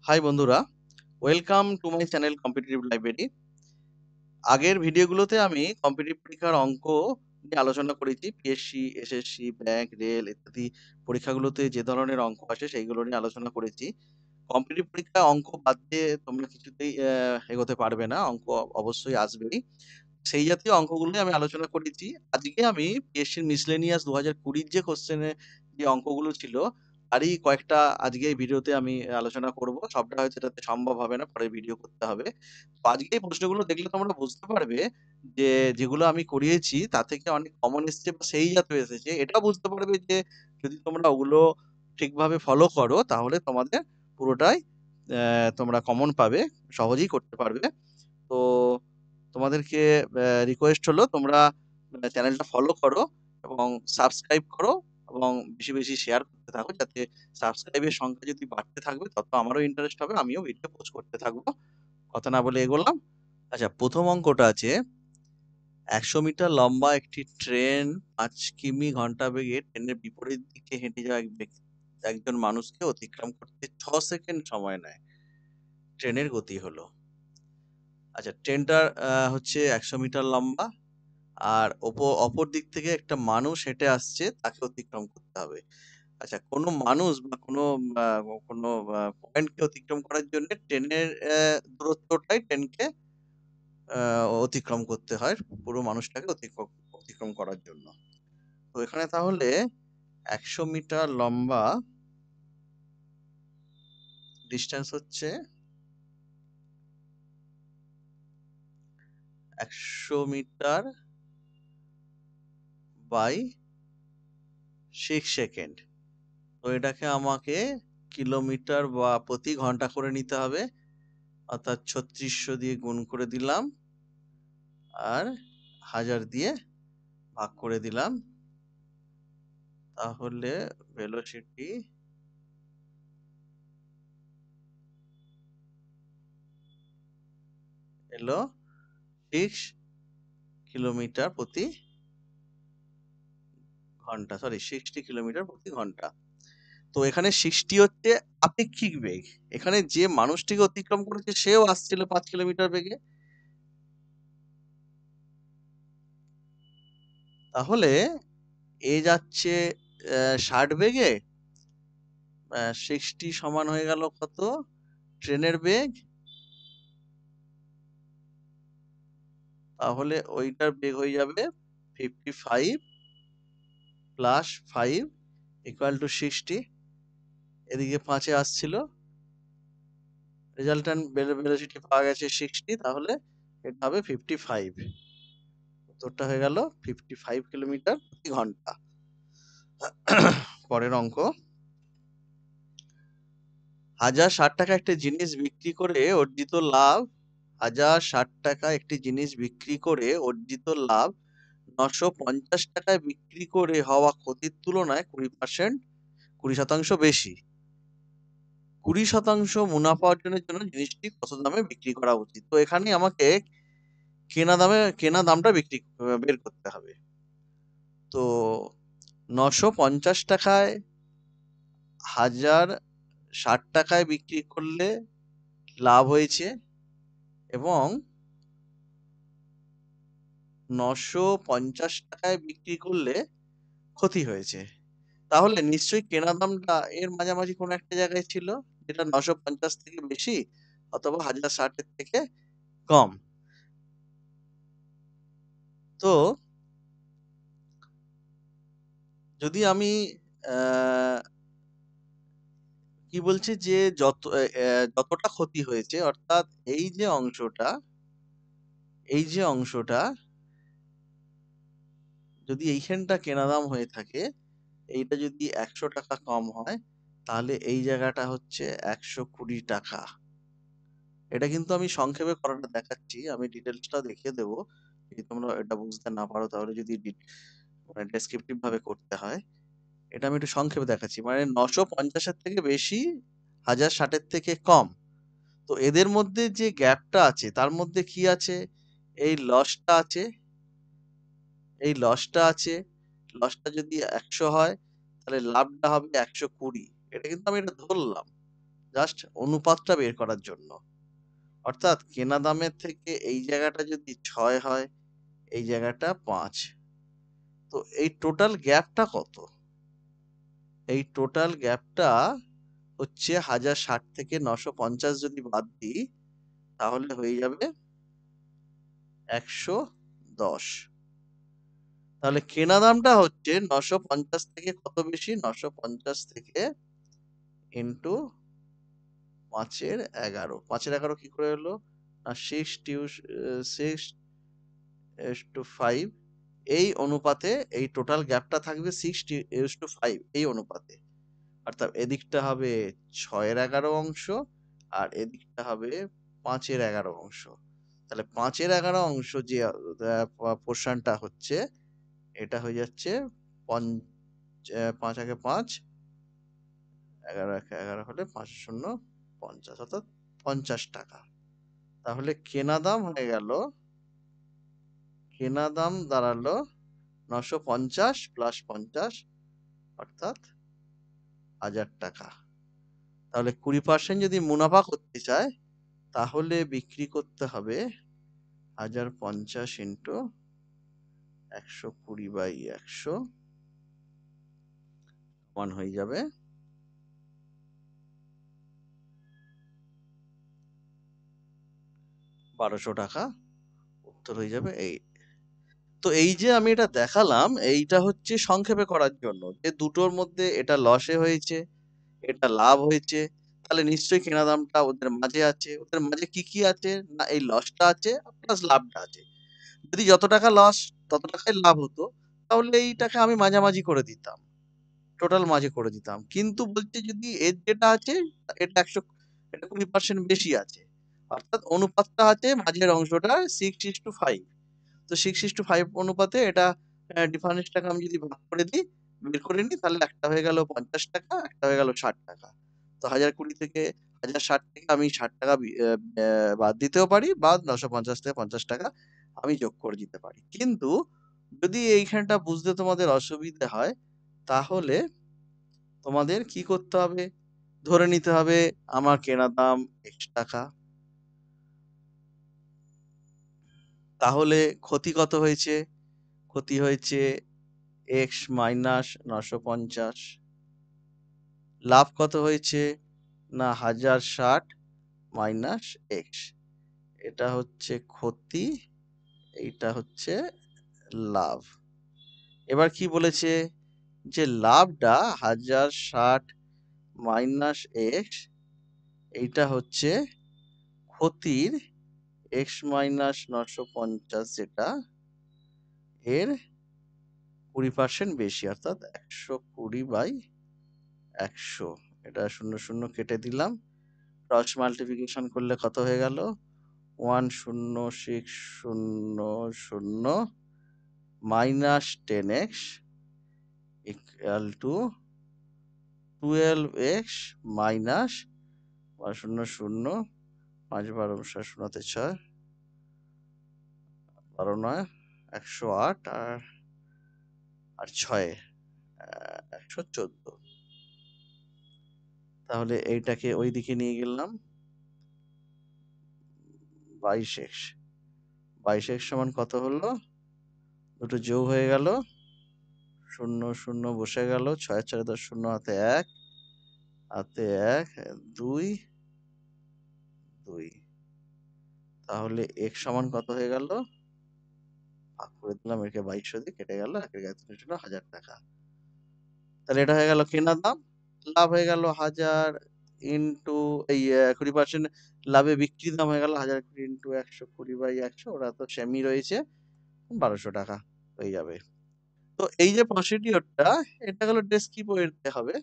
High বন্ধুরা, welcome to my channel competitive library. আগের ভিডিওগুলোতে আমি কম্পিটিটিভ পরীক্ষার অঙ্ক নিয়ে আলোচনা করেছি। পিএসসি, এসএসসি, ব্যাংক, রেল ইত্যাদি পরীক্ষাগুলোতে যে ধরনের অঙ্ক আসে সেইগুলো নিয়ে আলোচনা করেছি। কম্পিটিটিভ পরীক্ষায় অঙ্ক বাদ দিয়ে তোমরা কিছুতেই এগোতে পারবে না, অঙ্ক অবশ্যই আসবেই। সেই জাতীয় অঙ্কগুলোই আমি আলোচনা করেছি। আজকে আমি পিএসসির মিসলেনিয়াস 2020 যে কোশ্চেনে যে অঙ্কগুলো ছিল তারই কয়েকটা আজকে এই ভিডিওতে আমি আলোচনা করব। সবটা হয়তো এটাতে সম্ভব হবে না, পরে ভিডিও করতে হবে। তো আজকে এই প্রশ্নগুলো দেখলে তোমরা বুঝতে পারবে যে যেগুলো আমি করিয়েছি তা থেকে অনেক কমন এসছে বা সেই জাতীয় এসেছে। এটাও বুঝতে পারবে যে যদি তোমরা ওগুলো ঠিকভাবে ফলো করো তাহলে তোমাদের পুরোটাই তোমরা কমন পাবে, সহজেই করতে পারবে। তো তোমাদেরকে রিকোয়েস্ট হলো তোমরা চ্যানেলটা ফলো করো এবং সাবস্ক্রাইব করো এবং বেশি বেশি শেয়ার করতে থাকো, যাতে সাবস্ক্রাইবের সংখ্যা যদি বাড়তে থাকবে তত আমারও ইন্টারেস্ট হবে, আমিও ভিডিও পোস্ট করতে থাকবো। কথা না বলে এগোলাম। আচ্ছা, প্রথম অঙ্কটা আছে 100 মিটার লম্বা একটি ট্রেন 5 কিমি ঘন্টা বেগে ট্রেনের বিপরীত দিকে হেঁটে যাওয়া একজন মানুষকে অতিক্রম করতে 6 সেকেন্ড সময় নেয়। ট্রেনের গতি হলো। আচ্ছা, ট্রেনটার হচ্ছে 100 মিটার লম্বা, আর অপর দিক থেকে একটা মানুষ হেঁটে আসছে, তাকে অতিক্রম করতে হবে। আচ্ছা, কোনো মানুষ বা কোনো পয়েন্টকে অতিক্রম করার জন্য ট্রেনের দূরত্বটাই ট্রেনকে অতিক্রম করতে হয়, পুরো মানুষটাকে অতিক্রম করার জন্য। তো এখানে তাহলে 100 মিটার লম্বা ডিস্টেন্স হচ্ছে 100 মিটার বাই 6 সেকেন্ড। তো এটাকে আমাকে কিলোমিটার বা প্রতি ঘন্টা করে নিতে হবে, অর্থাৎ 3600 দিয়ে গুণ করে দিলাম আর 1000 দিয়ে ভাগ করে দিলাম। তাহলে ভেলোসিটি এলো 6 কিলোমিটার প্রতি ঘন্টা, সরি 60 কিলোমিটার প্রতি ঘন্টা। তো এখানে 60 হচ্ছে আপেক্ষিক বেগ। এখানে যে মানুষটিকে অতিক্রম করেছে সেও আসছিল 5 কিলোমিটার বেগে। তাহলে এ যাচ্ছে 60 বেগে, 60 সমান হয়ে গেল কত? ট্রেনের বেগ। তাহলে ওইটার বেগ হয়ে যাবে 55 প্লাস 5 ইকুয়াল টু 60। এদিকে 5-এ আসছিল, রেজাল্টেন্ট ভেলোসিটি পাওয়া গেছে 60, তাহলে এটা হবে 55। উত্তরটা হয়ে গেল 55 কিলোমিটার প্রতি ঘন্টা। পরের অঙ্ক, 1060 টাকা একটি জিনিস বিক্রি করে অর্জিত লাভ 1060 টাকা একটি জিনিস বিক্রি করে অর্জিত লাভ 950 টাকায় বিক্রি করে হওয়া ক্ষতির তুলনায় 20% বেশি। 20% মুনাফা অর্জনের জন্য জিনিসটি কত দামে বিক্রি করা উচিত? তো এখানে আমাকে কেনা দামটা বের করতে হবে। তো 950 টাকায় 1060 টাকায় বিক্রি করলে লাভ হয়েছে এবং 950 টাকায় বিক্রি করলে ক্ষতি হয়েছে। তাহলে নিশ্চয়ই কেনা দামটা এর মাঝামাঝি কোনো একটা জায়গায় ছিল, যেটা 950 থেকে বেশি অথবা 1060 এর থেকে কম। তো যদি আমি আহ, কি বলছি যে যতটা ক্ষতি হয়েছে, অর্থাৎ এই যে অংশটা যদি এইখানটা কেনা দাম হয়ে থাকে, এইটা যদি 100 টাকা কম হয়, তাহলে এই জায়গাটা হচ্ছে 120 টাকা। এটা কিন্তু আমি সংক্ষেপে করাটা দেখাচ্ছি, আমি ডিটেলসটা দেখিয়ে দেবো যদি তোমরা এটা বুঝতে না পারো, তাহলে যদি মানে ডেসক্রিপটিভ ভাবে করতে হয়। এটা আমি একটু সংক্ষেপে দেখাচ্ছি, মানে 950-এর থেকে বেশি, 1060-এর থেকে কম। তো এদের মধ্যে যে গ্যাপটা আছে তার মধ্যে কি আছে? এই লসটা আছে, এই লসটা আছে। লসটা যদি 100 হয় তাহলে লাভটা হবে 120। এটা কিন্তু আমি এটা ধরলাম, জাস্ট অনুপাতটা বের করার জন্য। অর্থাৎ কেনা দামের থেকে এই জায়গাটা যদি 6 হয়, এই জায়গাটা 5, তো এই টোটাল গ্যাপটা কত? এই টোটাল গ্যাপটা হচ্ছে 1060 থেকে 950 যদি বাদ দিই, তাহলে হয়ে যাবে 110। তাহলে কেনা দামটা হচ্ছে 950 থেকে কত বেশি? 950 থেকে ইন্টু 5-এর 11। 5-এর 11 কি করে হলো? না 6:5 এই অনুপাতে এই টোটাল গ্যাপটা থাকবে 6:5 এই অনুপাতে। অর্থাৎ এদিকটা হবে 6-এর 11 অংশ আর এদিকটা হবে 5-এর 11 অংশ। তাহলে 5-এর 11 অংশ যে পোর্শনটা হচ্ছে, এটা হয়ে যাচ্ছে 5 একে 5, 11 একে 11 হলে 5 শূন্য 50, অর্থাৎ 50 টাকা। তাহলে কেনা দাম হয়ে গেল, কেনা দাম দাঁড়ালো 950 প্লাস 50 অর্থাৎ 1000 টাকা। তাহলে 20% যদি মুনাফা করতে চায়, তাহলে বিক্রি করতে হবে 1050 ইন্টু 120/100 সমান হয়ে যাবে 1200 টাকা। উত্তর হয়ে যাবে এই। তো এই যে আমি এটা দেখালাম, এইটা হচ্ছে সংক্ষেপে করার জন্য যে দুটোর মধ্যে এটা লসে হয়েছে, এটা লাভ হয়েছে, তাহলে নিশ্চয়ই কেনা দামটা ওদের মাঝে আছে। ওদের মাঝে কি কি আছে? না এই লসটা আছে প্লাস লাভটা আছে। যদি যত টাকা লস তত টাকাই লাভ হতো, তাহলে এইটাকে আমি মাঝামাঝি করে দিতাম, টোটাল মাঝে করে দিতাম। কিন্তু বলছে যদি এর যেটা আছে এটা 20% বেশি আছে, অর্থাৎ অনুপাতটা আছে মাঝের অংশটা 6:5। তো 6:5 অনুপাতে এটা ডিফারেন্সটাকে আমি যদি ভাগ করে দিই, বের করে নিই, তাহলে একটা হয়ে গেল 50 টাকা, একটা হয়ে গেল 60 টাকা। তো 1020 থেকে 1060 থেকে আমি 60 টাকা বাদ দিতেও পারি, বা 950 থেকে 50 টাকা আমি যোগ করে দিতে পারি। কিন্তু যদি এইখানটা বুঝতে তোমাদের অসুবিধে হয়, তাহলে তোমাদের কি করতে হবে? ধরে নিতে হবে আমার কেনা দাম X টাকা। তাহলে ক্ষতি কত হয়েছে? ক্ষতি হয়েছে X মাইনাস 950। লাভ কত হয়েছে? না 1060 মাইনাস X। এটা হচ্ছে ক্ষতি, এইটা হচ্ছে লাভ। এবার কি বলেছে? যে লাভটা 1060 মাইনাস X, এইটা হচ্ছে ক্ষতির X মাইনাস 950, যেটা এর 20% বেশি, অর্থাৎ 120/100। এটা 00 কেটে দিলাম, ক্রস মাল্টিপ্লিকেশন করলে কত হয়ে গেল? 10600 minus 10x equal to 12x minus 00, 5 12 শূন্যতে 6, 12 9 108 আর 6 114। তাহলে এইটাকে ওই দিকে নিয়ে গেলাম, 22x। 22x সমান কত হলো? দুটো যোগ হয়ে গেল, 00 বসে গেল, 6 4 10 0 হাতে 1, হাতে 1 2 2। তাহলে x সমান কত হয়ে গেল? ভাগ করে দিলাম, একে 2200 দিয়ে কেটে গেল, একের গায়ে 1000 টাকা। তাহলে এটা হয়ে গেল কেনা দাম। লাভ হয়ে গেল 1000 ইন্টু এই 20% লাভে বিক্রি দাম হয়ে গেল 1020 ইন্টু 120/100, ওরা তো সেমই রয়েছে, 1200 টাকা হয়ে যাবে। তো এই যে প্রসিডিওরটা, এটা হলো ডেস্ক্রিপ্টিভ হবে।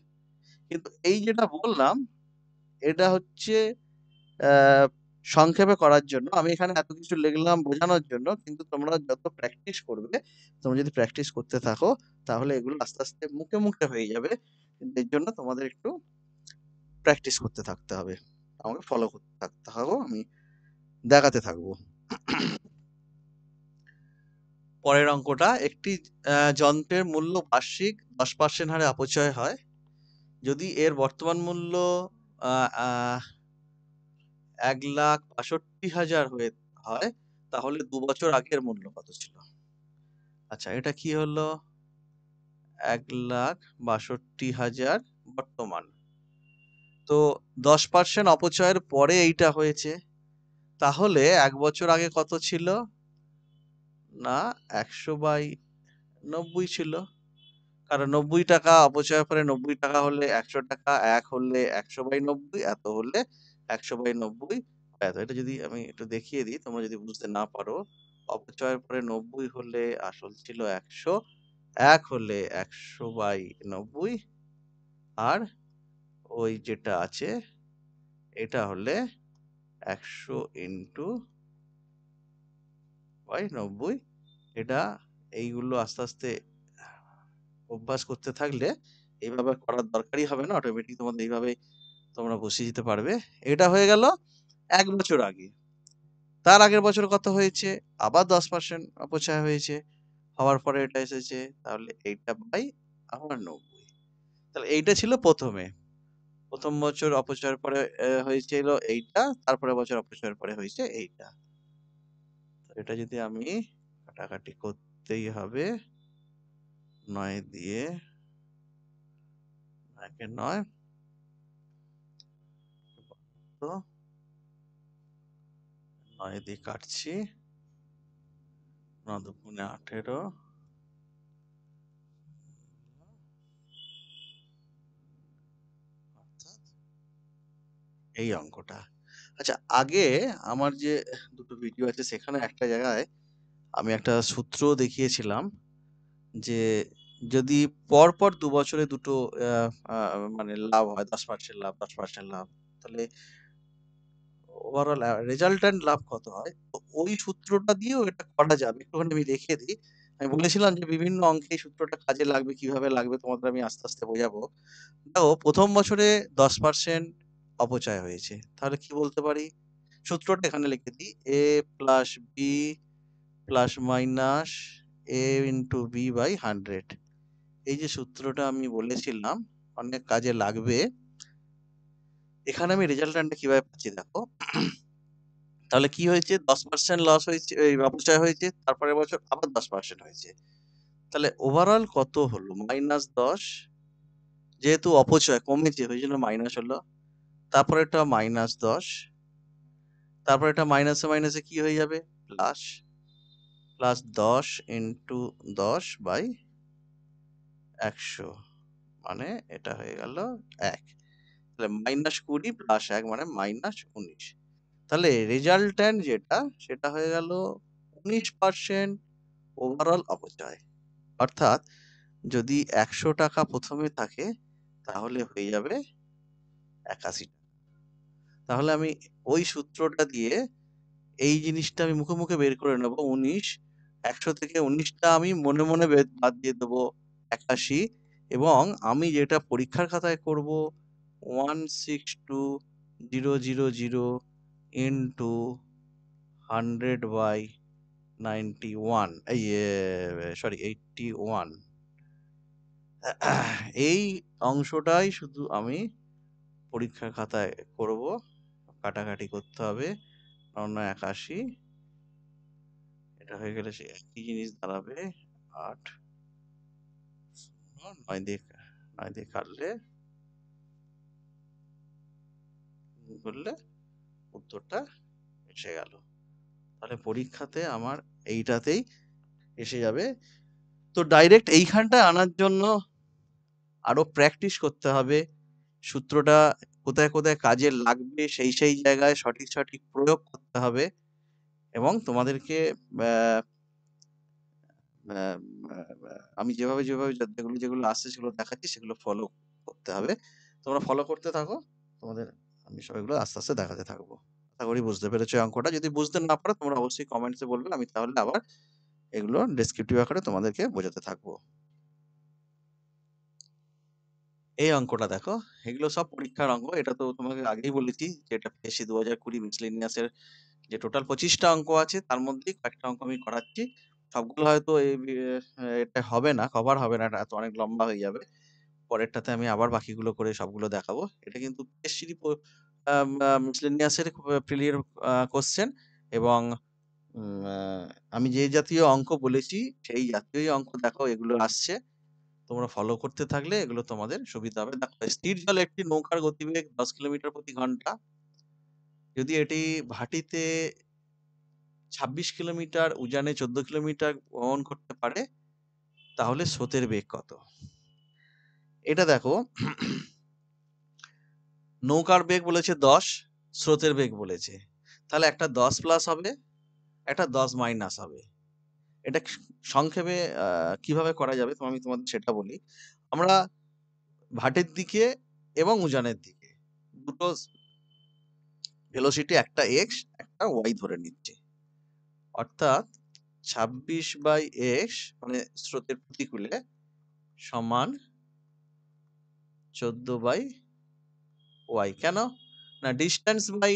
কিন্তু এই যেটা বললাম, এটা হচ্ছে সংক্ষেপে করার জন্য। আমি এখানে এত কিছু লিখলাম বোঝানোর জন্য, কিন্তু তোমরা যত প্র্যাকটিস করবে, তোমরা যদি প্র্যাকটিস করতে থাকো, তাহলে এগুলো আস্তে আস্তে মুখে মুখে হয়ে যাবে। কিন্তু এর জন্য তোমাদের একটু প্র্যাকটিস করতে থাকতে হবে, আমাকে ফলো করতে থাকতে হবে, আমি দেখাতে থাকবো। পরের অঙ্কটা, একটি যন্ত্রের মূল্য বার্ষিক 10% হারে অপচয় হয়। যদি এর বর্তমান মূল্য আহ, আহ, 1,62,000 হয়, তাহলে 2 বছর আগের মূল্য কত ছিল? আচ্ছা, এটা কি হলো? 1,62,000 বর্তমান। তো 10% অপচয়ের পরে এইটা হয়েছে, তাহলে 1 বছর আগে কত ছিল? না, 100/90 ছিল। কারণ 90 টাকা অপচয়ের পরে 90 টাকা হলে 100 টাকা, 1 হলে 100/90, এত হলে 100/90 এত। এটা যদি আমি একটু দেখিয়ে দিই, তোমরা যদি বুঝতে না পারো, অপচয়ের পরে 90 হলে আসল ছিল 100, 1 হলে 100/90, আর ওই যেটা আছে এটা হলে 100 ইন্টু 90। এটা এইগুলো আস্তে আস্তে অভ্যাস করতে থাকলে এইভাবে করার দরকারই হবে না, অটোমেটিক তোমাদের এইভাবে তোমরা বসিয়ে দিতে পারবে। এটা হয়ে গেল 1 বছর আগে। তার আগের বছর কত হয়েছে? আবার 10% অপচয় হয়েছে, হওয়ার পরে এটা এসেছে, তাহলে এইটা বাই আবার 90। তাহলে এইটা ছিল প্রথম বছর অপচয়ের পরে হয়েছিল এইটা, তারপরে বছর অপচয়ের পরে হয়েছে এইটা। তো এটা যদি আমি কাটাকাটি করতেই হবে, 9 দিয়ে 9 তো 9 দিয়ে কাটছি, 9 দুগুণে 18, এই অঙ্কটা। আচ্ছা, আগে আমার যে দুটো ভিডিও আছে সেখানে একটা জায়গায় আমি একটা সূত্র দেখিয়েছিলাম যে যদি পরপর 2 বছরে দুটো মানে লাভ হয়, 10% লাভ, 10% লাভ, তাহলে ওভারঅল রেজাল্ট্যান্ট লাভ কত হয়? তো ওই সূত্রটা দিয়েও এটা করা যাবে, একটুখানি আমি দেখিয়ে দিই। আমি বলেছিলাম যে বিভিন্ন অঙ্কে এই সূত্রটা কাজে লাগবে, কিভাবে লাগবে তোমাদের আমি আস্তে আস্তে বোঝাবো। দেখো, প্রথম বছরে 10% অপচয় হয়েছে, তাহলে কি বলতে পারি? সূত্রটা এখানে লিখে দিই, a plus b plus minus a into b by 100। এই যে সূত্রটা আমি বলেছিলাম অনেক কাজে লাগবে, এখানে আমি রেজাল্টটা কিভাবে পাচ্ছি দেখো। তাহলে কি হয়েছে? 10% লস হয়েছে, এই অপচয় হয়েছে, তারপরে বছর আবার 10% হয়েছে, তাহলে ওভারঅল কত হলো? -10। যেহেতু অপচয় কমেছে ওই জন্য মাইনাস হলো, তারপরে এটা -10, তারপর এটা মাইনাসে মাইনাসে কি হয়ে যাবে? প্লাস, প্লাস 10 ইন্টু 10/100, মানে এটা হয়ে গেল 1। তাহলে -20 প্লাস 1 মানে -19। তাহলে রেজাল্ট্যান্ট যেটা সেটা হয়ে গেল 19% ওভারঅল অপচয়। অর্থাৎ যদি 100 টাকা প্রথমে থাকে তাহলে হয়ে যাবে 81 টাকা। তাহলে আমি ওই সূত্রটা দিয়ে এই জিনিসটা আমি মুখে মুখে বের করে নেবো, 19, 100 থেকে 19টা আমি মনে মনে বাদ দিয়ে দেবো 81, এবং আমি যেটা পরীক্ষার খাতায় করব 162,000 ইন্টু 100/91, এই সরি 81, এই অংশটাই শুধু আমি পরীক্ষার খাতায় করব, কাটাকাটি করতে হবে, 981, এটা হয়ে গেলে সে একই জিনিস দাঁড়াবে 8, 9 দিয়ে 9 দিয়ে কাটলে করলে উত্তরটা এসে গেল। তাহলে পরীক্ষাতে আমার এইটাতেই এসে যাবে। তো ডাইরেক্ট এইখানটায় আনার জন্য আরো প্র্যাকটিস করতে হবে, সূত্রটা কোথায় কোথায় কাজে লাগবে সেই সেই জায়গায় সঠিক সঠিক প্রয়োগ করতে হবে, এবং তোমাদেরকে আহ, আহ, আমি যেভাবে যেভাবে যেগুলো যেগুলো আসছে সেগুলো দেখাচ্ছি সেগুলো ফলো করতে হবে। তোমরা ফলো করতে থাকো, তোমাদের আমি সবগুলো আস্তে আস্তে দেখাতে থাকবো। আশা করি বুঝতে পেরেছো এই অঙ্কটা। যদি বুঝতে না পারো তোমরা অবশ্যই কমেন্টসে বলবে, আমি তাহলে আবার এগুলো ডেসক্রিপটিভ আকারে তোমাদেরকে বোঝাতে থাকবো। এই অঙ্কটা দেখো, এগুলো সব পরীক্ষার অঙ্ক। এটা তো তোমাকে আগেই বলেছি যে এটা পিএসসি 2020 মিসলেনিয়াস এর যে টোটাল 25টা অঙ্ক আছে তার মধ্যে কয়েকটা অঙ্ক আমি করাচ্ছি। সবগুলো হয়তো এটা হবে না, কভার হবে না, এটা এত অনেক লম্বা হয়ে যাবে। পরেরটাতে আমি আবার বাকিগুলো করে সবগুলো দেখাবো। এটা কিন্তু পিএসসিরই মিসলেনিয়াসের প্রিলির কোশ্চেন এবং আমি যে জাতীয় অঙ্ক বলেছি সেই জাতীয়ই অঙ্ক দেখো এগুলো আসছে। তোমরা ফলো করতে থাকলে এগুলো তোমাদের সুবিধা হবে। দেখো, স্থির জলে একটি নৌকার গতিবেগ 10 কিলোমিটার প্রতি ঘন্টা। যদি এটি ভাটিতে 26 কিলোমিটার, উজানে 14 কিলোমিটার ভ্রমণ করতে পারে, তাহলে স্রোতের বেগ কত? এটা দেখো, নৌকার বেগ বলেছে 10, স্রোতের বেগ বলেছে। তাহলে একটা 10 প্লাস হবে, একটা 10 মাইনাস হবে। এটা সংক্ষেপে কিভাবে করা যাবে তো আমি তোমাদের সেটা বলি। আমরা ভাটের দিকে এবং উজানের দিকে দুটো ভেলোসিটি, একটা এক্স একটা ওয়াই ধরে নিচ্ছি। অর্থাৎ 26/x মানে স্রোতের প্রতিকূলে সমান 14/y। কেন না, ডিস্টেন্স বাই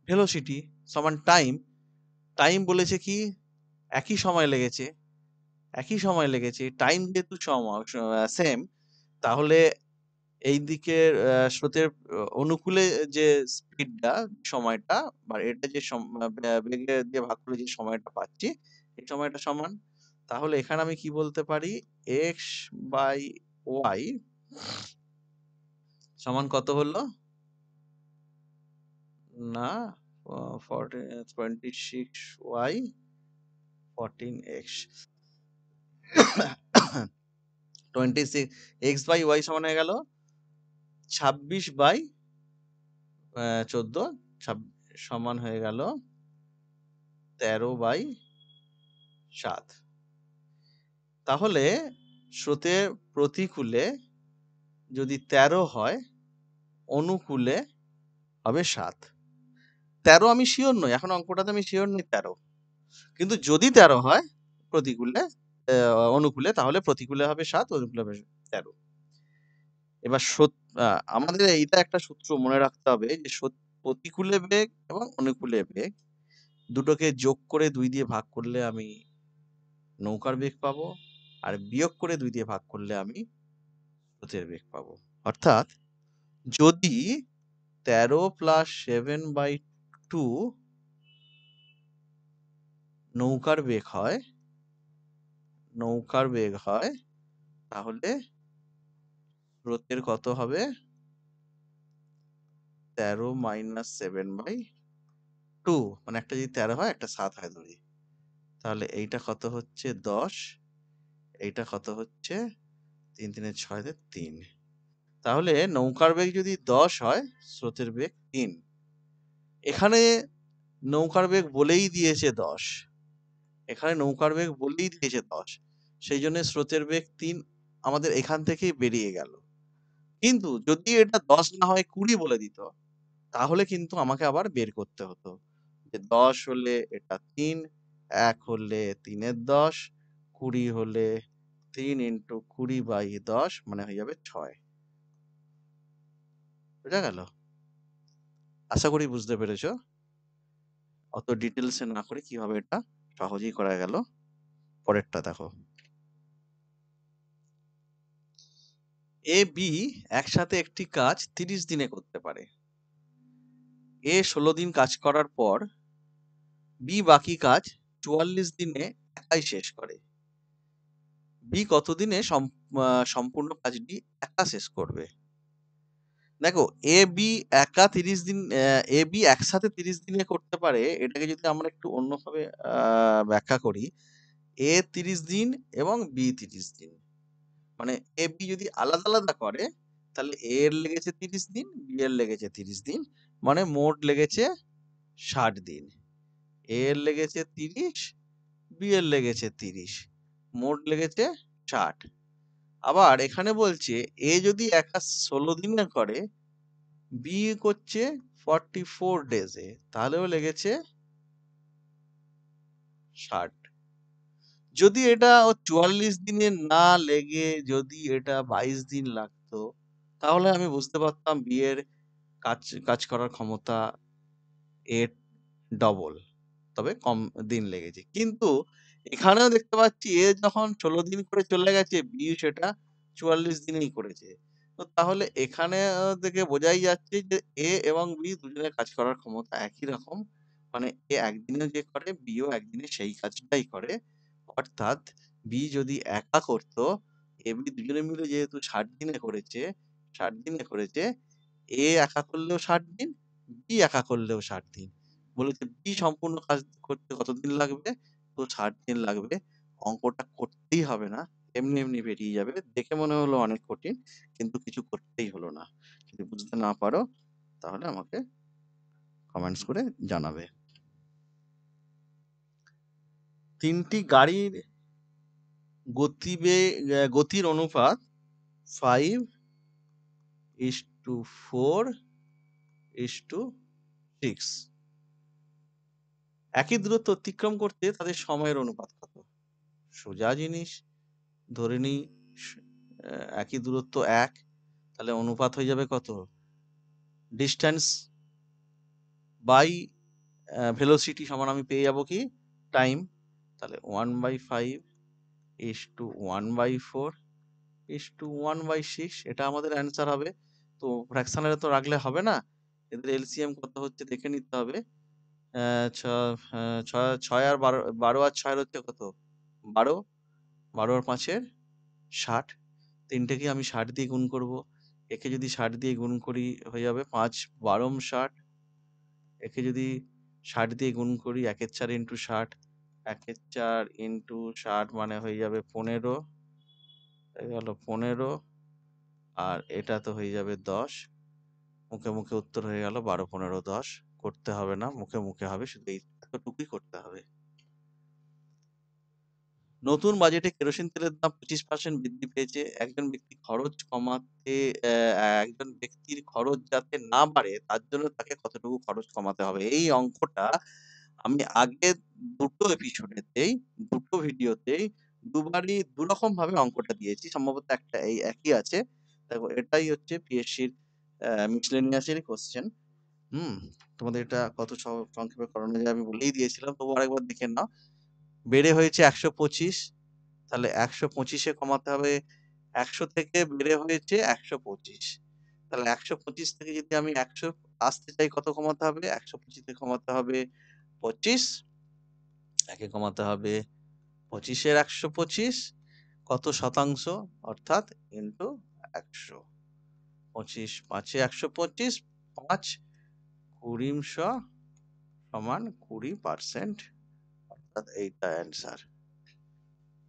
ভেলোসিটি সমান টাইম। টাইম বলেছে কি একই সময় লেগেছে, টাইম যেহেতু সেম, তাহলে এই দিকের স্রোতের অনুকূলে যে স্পিডটা, সময়টা বা এটা যে বেগে দিয়ে ভাগ করে যে সময়টা পাচ্ছি, এই সময়টা সমান। তাহলে এখানে আমি কি বলতে পারি, x/y সমান কত হলো না 26y 14x। 26 x/y সমান হয়ে গেল 26/14 সমান হয়ে গেল 13/7। তাহলে স্রোতের প্রতিকূলে যদি 13 হয়, অনুকূলে হবে 7। 13 আমি শিওর নই, এখন অঙ্কটাতে আমি শিওর নই 13, কিন্তু যদি 13 হয় প্রতিকূলে অনুকূলে, তাহলে প্রতিকূলে হবে 7, অনুকূলে হবে 13। এবার আমাদের এইটা একটা সূত্র মনে রাখতে হবে যে প্রতিকূলে বেগ এবং অনুকূলে বেগ দুটোকে যোগ করে 2 দিয়ে ভাগ করলে আমি নৌকার বেগ পাবো, আর বিয়োগ করে 2 দিয়ে ভাগ করলে আমি স্রোতের বেগ পাবো। অর্থাৎ যদি 13 + 7/2 নৌকার বেগ হয়, তাহলে স্রোতের কত হবে 13 - 7/2, মানে একটা যদি 13 হয় একটা 7 হয় ধরি, তাহলে এইটা কত হচ্ছে 10, এইটা কত হচ্ছে 3 3 6 3। তাহলে নৌকার বেগ যদি 10 হয়, স্রোতের বেগ 3। এখানে নৌকার বেগ বলেই দিয়েছে 10, সেই জন্য স্রোতের বেগ 3 আমাদের এখান থেকেই বেরিয়ে গেল। কিন্তু যদি এটা 10 না হয় 20 বলে দিত, তাহলে কিন্তু আমাকে আবার বের করতে হতো যে 10 হলে এটা 3, 1 হলে 3 এর 10, 20 হলে 3 × 20/10 মানে হয়ে যাবে 6। বুঝা গেল? আশা করি বুঝতে পেরেছো। অত ডিটেলসে না করে কিভাবে এটা সহজেই করা গেল। পরেরটা দেখো, এ বি একসাথে একটি কাজ 30 দিনে করতে পারে। এ 16 দিন কাজ করার পর বি বাকি কাজ 44 দিনে একাই শেষ করে। বি কতদিনে সম্পূর্ণ কাজটি একা শেষ করবে? দেখো, এ বি একা 30 দিন, এ বি একসাথে 30 দিনে করতে পারে, এটাকে যদি আমরা একটু অন্যভাবে ব্যাখ্যা করি, এ 30 দিন এবং বি 30 দিন, মানে এ বি যদি আলাদা আলাদা করে, তাহলে এ এর লেগেছে 30 দিন, বি এর লেগেছে 30 দিন, মানে মোট লেগেছে 60 দিন। এ এর লেগেছে 30, বি এর লেগেছে 30, মোট লেগেছে 60। আবার এখানে বলছে এ যদি একা 16 দিনে করে, বি করছে 44 ডেজে, তাহলেও লেগেছে 60। যদি এটা ও 44 দিনে না লেগে যদি এটা 22 দিন লাগতো, তাহলে আমি বুঝতে পারতাম বি এর কাজ করার ক্ষমতা এর ডবল, তবে কম দিন লেগেছে। কিন্তু এখানেও দেখতে পাচ্ছি এ যখন 16 দিন করে চলে গেছে, বি সেটা 44 দিনেই করেছে। তো তাহলে এখানে থেকে বোঝাই যাচ্ছে যে এ এবং বি দুজনের কাজ করার ক্ষমতা একই রকম। মানে এ একদিনে যে করে, বিও একদিনে সেই কাজটাই করে। অর্থাৎ বি যদি একা করতো, এ বি দুজনে মিলে যেহেতু 60 দিনে করেছে, 60 দিনে করেছে, এ একা করলেও 60 দিন, বি একা করলেও 60 দিন। বলেছে বি সম্পূর্ণ কাজ করতে কতদিন লাগবে? তো 60 দিন লাগবে। অঙ্কটা করতেই হবে না। এমনি, এমনি বেরিয়ে যাবে। দেখে মনে হলো অনেক কঠিন, কিন্তু কিছু করতেই হলো না। যদি বুঝতে না পারো তাহলে আমাকে কমেন্টস করে জানাবে। ৩ টি গাড়ির গতির অনুপাত 5:4:6। একই দূরত্ব অতিক্রম করতে তাদের সময়ের অনুপাত কত? সোজা জিনিস। ধরে নিই একই দূরত্ব 1, তাহলে অনুপাত হয়ে যাবে কত? ডিস্টেন্স বাই ভেলোসিটি সমান আমি পেয়ে যাবো কি? টাইম। তাহলে 1/5:1/4:1/6, এটা আমাদের অ্যান্সার হবে। তো ফ্র্যাকশনালে তো রাখলে হবে না, এদের এলসিএম কত হচ্ছে দেখে নিতে হবে। 6 আর 12 আর 6 হচ্ছে কত? 12, 12 আর 5 60। তিনটেকে আমি 60 দিয়ে গুণ করব। একে যদি 60 দিয়ে গুণ করি হয়ে যাবে 5/12 60। একে যদি 60 দিয়ে গুণ করি 1 4 ইন্টু 60, 1 4 ইন্টু 60 মানে হয়ে যাবে 15, হয়ে গেল 15। আর এটা তো হয়ে যাবে 10। মুখে মুখে উত্তর হয়ে গেল 12 15 10। করতে হবে না, মুখে মুখে হবে, শুধু এতটুকুই করতে হবে। নতুন বাজেটে কেরোসিন তেলের দাম 25% বৃদ্ধি পেয়েছে। একজন ব্যক্তির খরচ যাতে না বাড়ে তার জন্য তাকে কতটুকু খরচ কমাতে হবে? এই অঙ্কটা আমি আগের দুটো এপিসোডেতেই, দুটো ভিডিওতেই দুবারই দুরকম ভাবে অঙ্কটা দিয়েছি। সম্ভবত একটা এই একই আছে। দেখো এটাই হচ্ছে পিএসসির মিসলেনিয়াসেরই কোয়েশ্চেন। তোমাদের এটা কত সংক্ষেপে করানো যায় আমি বলেই দিয়েছিলাম, তবু আরেকবার দেখে নাও। বেড়ে হয়েছে 125, তাহলে 125-এ কমাতে হবে। 100 থেকে বেড়ে হয়েছে 125, তাহলে 125 থেকে যদি আমি 100 আসতে চাই কত কমাতে হবে? 125 থেকে কমাতে হবে 25, একে কমাতে হবে 25-এর 125, কত শতাংশ? অর্থাৎ ইন্টু 100। 25 5-এ 125, 5 20 সমান 20%, অর্থাৎ এইটা অ্যান্সার।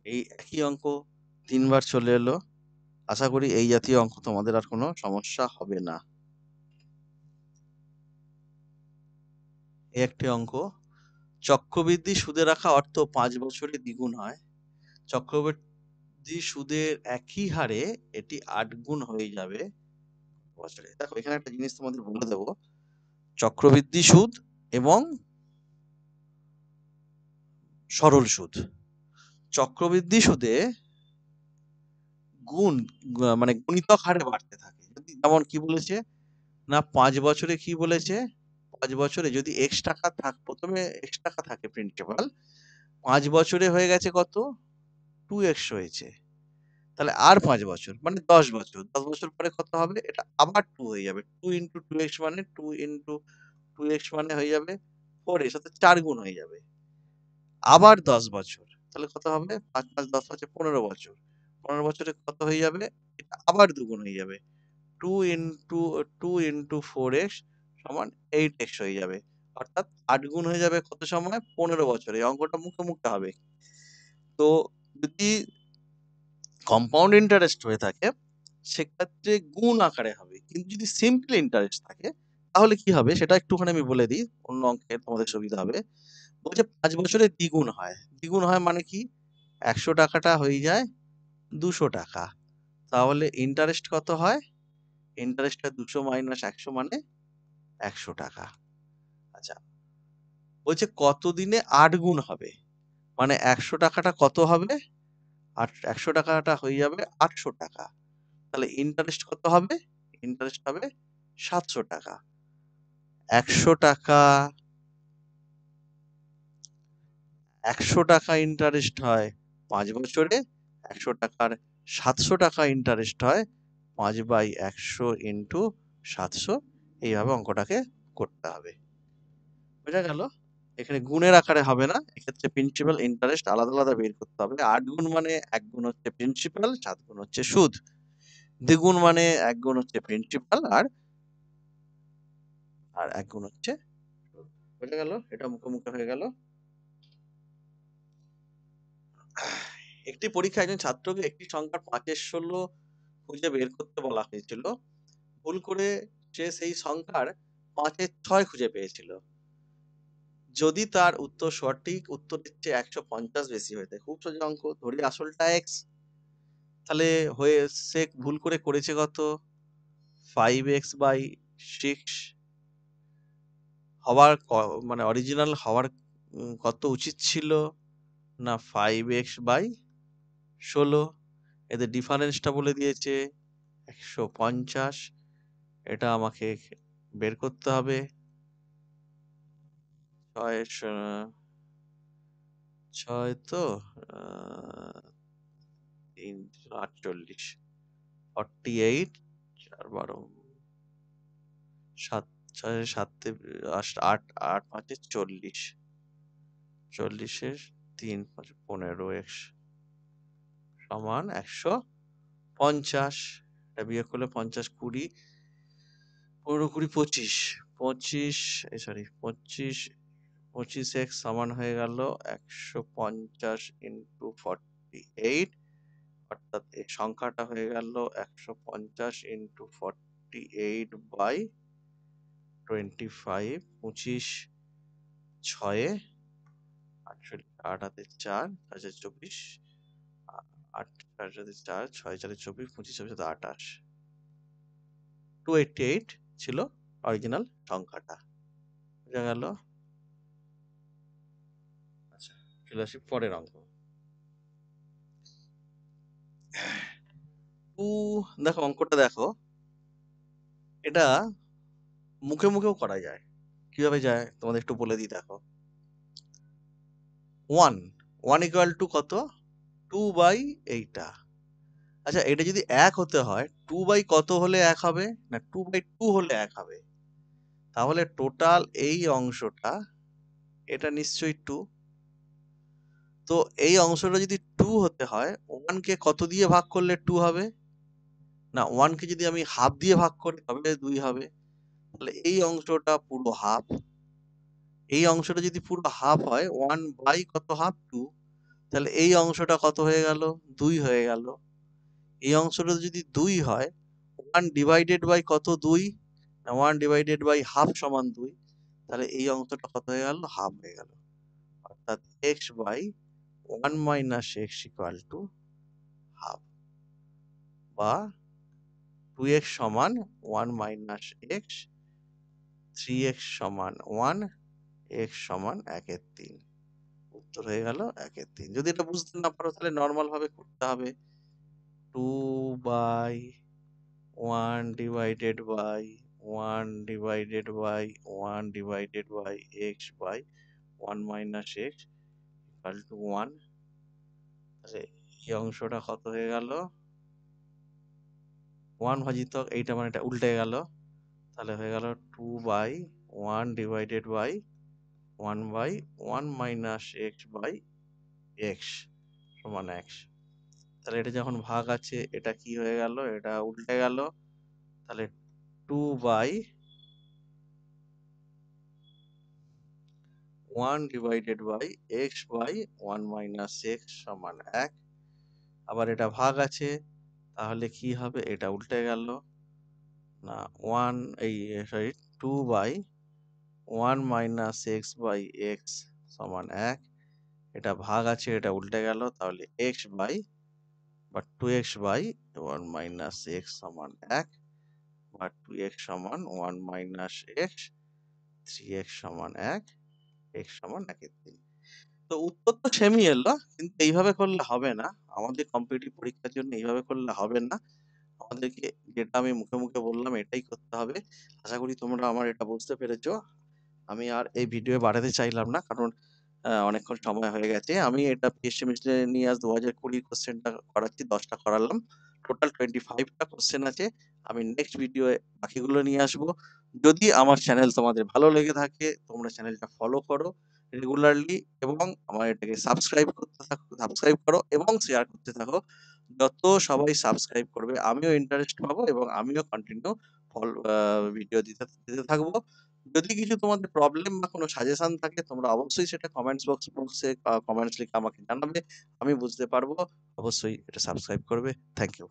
এই একই অঙ্ক 3 বার চলে এলো। আশা করি এই জাতীয় অঙ্ক তোমাদের আর কোনো সমস্যা হবে না। এই একটি অঙ্ক, চক্রবৃদ্ধি সুদে রাখা অর্থ 5 বছরে দ্বিগুণ হয়। চক্রবৃদ্ধি সুদের একই হারে এটি 8 গুণ হয়ে যাবে বছরে। দেখো এখানে একটা জিনিস তোমাদের বলে দেবো, চক্রবৃদ্ধি সুদ এবং সরল সুদ। চক্রবৃদ্ধি সুদে মানে গুণিতক হারে বাড়তে থাকে। যেমন কি বলেছে না, 5 বছরে কি বলেছে? 5 বছরে যদি x টাকা প্রথমে x টাকা থাকে প্রিন্সিপাল, 5 বছরে হয়ে গেছে কত? 2x হয়েছে। তাহলে আর 5 বছর মানে 10 বছর। 10 বছর পরে কত হবে? এটা আবার 2 হয়ে যাবে। 2 ইন্টু 2x মানে 2 ইন্টু 2x মানে হয়ে যাবে 4x, অর্থাৎ 4 গুণ হয়ে যাবে। আবার 10 বছর, তাহলে কত হবে? 5 5 10 আছে 15 বছর। 15 বছরে কত হয়ে যাবে? এটা আবার দ্বিগুণ হয়ে যাবে। 2 ইন্টু 4x সমান 8x হয়ে যাবে। অর্থাৎ 8 গুণ হয়ে যাবে কত সময়? 15 বছরে। এই অঙ্কটা মুখে মুখে হবে। তো যদি কম্পাউন্ড ইন্টারেস্ট হয়ে থাকে সেক্ষেত্রে গুণ আকারে হবে, কিন্তু যদি সিম্পল ইন্টারেস্ট থাকে তাহলে কি হবে সেটা একটুখানি আমি বলে দিই, অন্য অঙ্কে তোমাদের সুবিধা হবে। বলছে 5 বছরে দ্বিগুণ হয়। দ্বিগুণ হয় মানে কি? 100 টাকাটা হয়ে যায় 200 টাকা। তাহলে ইন্টারেস্ট কত হয়? ইন্টারেস্টটা 200 মাইনাস 100 মানে 100 টাকা। আচ্ছা, বলছে কত দিনে 8 গুণ হবে? মানে 100 টাকাটা কত হবে? 100 টাকাটা হয়ে যাবে 800 টাকা। তাহলে ইন্টারেস্ট কত হবে? ইন্টারেস্ট হবে 700 টাকা। 100 টাকা 100 টাকা ইন্টারেস্ট হয় 5 বছরে, 100 টাকার 700 টাকা ইন্টারেস্ট হয় 5/100 ইন্টু 700, এইভাবে অঙ্কটাকে করতে হবে। বোঝা গেল? এখানে গুণের আকারে হবে না, এক্ষেত্রে প্রিন্সিপাল ইন্টারেস্ট আলাদা আলাদা বের করতে হবে। 8 গুণ মানে 1 গুণ হচ্ছে প্রিন্সিপাল, 7 গুণ হচ্ছে সুদ। দ্বিগুণ মানে 1 গুণ হচ্ছে প্রিন্সিপাল আর 1 গুণ হচ্ছে সুদ। বোঝা গেল? এটা মুখে হয়ে গেল। একটি পরীক্ষায় একজন ছাত্রকে একটি সংখ্যার 5-এর 16 খুঁজে বের করতে বলা হয়েছিল। ভুল করে সে সেই সংখ্যার 5-এর 6 খুঁজে পেয়েছিল। যদি তার উত্তর সঠিক উত্তরের চেয়ে 150 বেশি হয়ে থাকে, খুব সোজা অঙ্ক, ধরি আসলটা x, তাহলে হয়ে সে ভুল করে করেছে কত 5x/6 হওয়ার মানে অরিজিনাল হওয়ার কত উচিত ছিল না 5x/16, এদের ডিফারেন্সটা বলে দিয়েছে 150, এটা আমাকে বের করতে হবে। 6 তো 3 48, 4 12 7 6 7 8 5 40, 40-এর 3 5 15x সমান 150। এটা বিয়োগ করলে 50 20 15 20 25 25 সরি 25x সমান হয়ে গেল 150 ইন্টু 48, অর্থাৎ এই সংখ্যাটা হয়ে গেল 150 ইন্টু 48/25, 25 6 48 8 হাতে 4 4 24, 8 4 4 6 4 24, 25 28, 288 ছিল অরিজিনাল সংখ্যাটা। বোঝা গেল? আচ্ছা, চলে আসি পরের অঙ্ক। দেখো অঙ্কটা দেখো, এটা মুখেও করা যায়। কিভাবে যায় তোমাদের একটু বলে দিই, দেখো 1 ইকুয়াল টু কত 2/এইটা। আচ্ছা, এটা যদি 1 হতে হয় 2 কত হলে 1 হবে না 2/2 হলে 1 হবে, তাহলে টোটাল এই অংশটা এটা নিশ্চয়ই 2। তো এই অংশটা যদি 2 হতে হয় 1 কে কত দিয়ে ভাগ করলে 2 হবে না 1 কে যদি আমি হাফ দিয়ে ভাগ করি তবে 2 হবে, তাহলে এই অংশটা পুরো হাফ। এই অংশটা যদি পুরো হাফ হয় 1 কত হাফ 2, তাহলে এই অংশটা কত হয়ে গেল 2 হয়ে গেল। এই অংশটা যদি 2 হয় 1 ডিভাইডেড বাই কত 2 না 1 ডিভাইডেড বাই হাফ সমান 2, তাহলে এই অংশটা কত হয়ে গেল হাফ হয়ে গেল, অর্থাৎ x/1 - x equal to half, বা 2x সমান 1 - x, 3x সমান 1, x সমান 1/3। উত্তর হয়ে গেল 1/3। যদি এটা বুঝতে না পারো তাহলে নর্মাল ভাবে করতে হবে, 2/1 divided by 1 divided by 1 divided by x/1 - x equal to 1। তাহলে এই অংশটা কত হয়ে গেল 1 ভাজিতক এইটা, মানে এটা উল্টে গেল, তাহলে হয়ে গেল 2/1 ডিভাইডেড বাই 1/1 - x/x সমান x। তাহলে এটা যখন ভাগ আছে এটা কি হয়ে গেল, এটা উল্টে গেল, তাহলে 2/1 ডিভাইডেড বাই x/1 - x সমান 1। আবার এটা ভাগ আছে, তাহলে কি হবে, এটা উল্টে গেল না 1 এই সরি 2/1 - x/x সমান 1। এটা ভাগ আছে, এটা উল্টে গেল, তাহলে বা 2x/1 - x সমান 1, বা 2x সমান 1 - x, 3x সমান 1, x সমান 1/3। তো উত্তর তো সেমই এলো, কিন্তু এইভাবে করলে হবে না। আমাদের কম্পিটিটিভ পরীক্ষার জন্য এইভাবে করলে হবে না। আমাদেরকে যেটা আমি মুখে বললাম এটাই করতে হবে। আশা করি তোমরা আমার এটা বুঝতে পেরেছো। আমি আর এই ভিডিও বাড়াতে চাইলাম না, কারণ অনেকক্ষণ সময় হয়ে গেছে। আমি এটা পিএসসি মিসলেনিয়াস 2020 কোয়েশ্চেনটা করাচ্ছি, 10 টা করালাম। টোটাল 25 টা কোয়েশ্চেন আছে। আমি নেক্সট ভিডিওয়ে বাকিগুলো নিয়ে আসবো। যদি আমার চ্যানেল তোমাদের ভালো লেগে থাকে, তোমরা চ্যানেলটা ফলো করো রেগুলারলি এবং আমার এটাকে সাবস্ক্রাইব করো এবং শেয়ার করতে থাকো। যত সবাই সাবস্ক্রাইব করবে আমিও ইন্টারেস্ট পাবো এবং আমিও কন্টিনিউ ভিডিও দিতে থাকবো। যদি কিছু তোমাদের প্রবলেম বা কোনো সাজেশন থাকে তোমরা অবশ্যই সেটা কমেন্টস লিখে আমাকে জানাবে। আমি বুঝতে পারবো। অবশ্যই এটা সাবস্ক্রাইব করবে। Thank you.